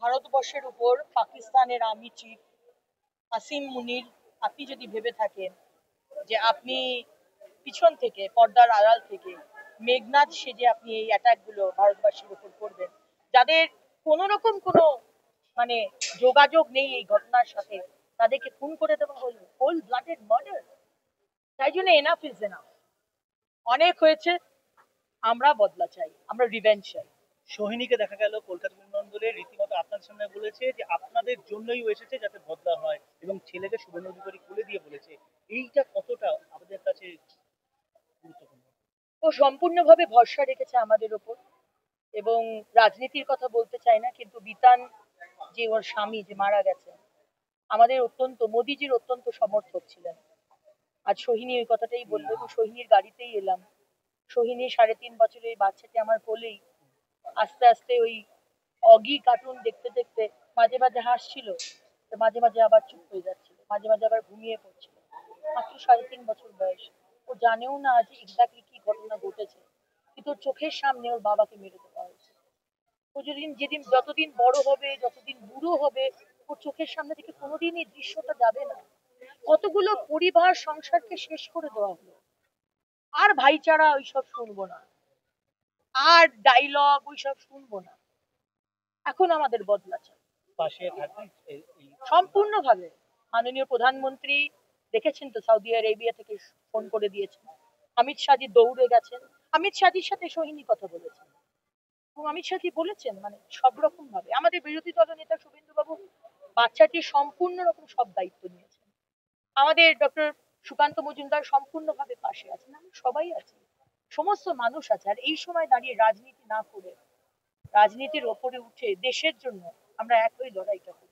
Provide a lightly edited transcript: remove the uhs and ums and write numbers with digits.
ভারতবর্ষের উপর পাকিস্তানের আর্মি চিফ আসিম মুনির, আপনি যদি ভেবে থাকেন যে আপনি পিছন থেকে, পর্দার আড়াল থেকে মেঘনাদ সেজে আপনি এই অ্যাটাক গুলো ভারতবাসীর উপর করবেন, যাদের কোন রকম কোনো মানে যোগাযোগ নেই এই ঘটনার সাথে, তাদেরকে খুন করে দেওয়া হলো, কোল্ড ব্লাডেড মার্ডার। তাই জন্য এনাফ ইজ এনাফ, অনেক হয়েছে। আমরা বদলা চাই, আমরা রিভেঞ্জ চাই। সোহিনীকে দেখা গেল কলকাতা বিমানবন্দরে রীতিমতো আপনার সামনে বলেছে যে আপনাদের জন্যই ও এসেছে যাতে বদলা হয়, এবং ছেলেকে শুভেন্দু অধিকারী খুলে দিয়ে বলেছে। এইটা কতটা আমাদের কাছে গুরুত্বপূর্ণ? ও সম্পূর্ণভাবে ভরসা রেখেছে আমাদের ওপর। এবং রাজনীতির কথা বলতে চাই না, কিন্তু বিতান যে ওর স্বামী যে মারা গেছে, আমাদের অত্যন্ত মোদিজির অত্যন্ত সমর্থক ছিলেন। আজ সোহিনী ওই কথাটাই বললো, এবং সোহিনীর গাড়িতেই এলাম। সোহিনী 3.5 বছরের বাচ্চাটি আমার কোলেই আস্তে আস্তে ওই অগি কার্টুন দেখতে দেখতে মাঝে মাঝে হাসছিল, তো মাঝে মাঝে আবার চুপ হয়ে যাচ্ছিল, মাঝে মাঝে আবার ঘুমিয়ে পড়ছিল। মাত্র 3.5 বছর বয়স। ও জানেও না আজ এক্স্যাক্টলি কি ঘটনা ঘটেছে, কিন্তু ওর চোখের সামনে ওর বাবাকে মেরে দেওয়া হয়েছে। ও যেদিন যেদিন যতদিন বড় হবে, যতদিন বুড়ো হবে, ওর চোখের সামনে থেকে কোনোদিন এই দৃশ্যটা যাবে না। কতগুলো পরিবার সংসারকে শেষ করে দেওয়া হলো। আর ভাইচারা ওইসব শুনবো না, আর ডায়লগ ওইসব শুনবো না। এখন আমাদের বদলা চাই পাশে থাকবেন সম্পূর্ণভাবে। মাননীয় প্রধানমন্ত্রী দেখেছেন তো, সৌদি আরেবিয়া থেকে ফোন করে দিয়েছেন। অমিত শাহজি দৌড়ে গেছেন, অমিত শাহজির সাথে সোহিনী কথা বলেছেন, এবং অমিত শাহজি বলেছেন মানে সব রকম ভাবে আমাদের বিরোধী দলনেতা শুভেন্দু বাবু বাচ্চাটির সম্পূর্ণ রকম সব দায়িত্ব নিয়েছেন। আমাদের ডক্টর সুকান্ত মজুমদার সম্পূর্ণভাবে পাশে আছেন, আমরা সবাই আছি, সমস্ত মানুষ আছে। আর এই সময় দাঁড়িয়ে রাজনীতি না করে, রাজনীতির ওপরে উঠে দেশের জন্য আমরা একই লড়াইটা করি।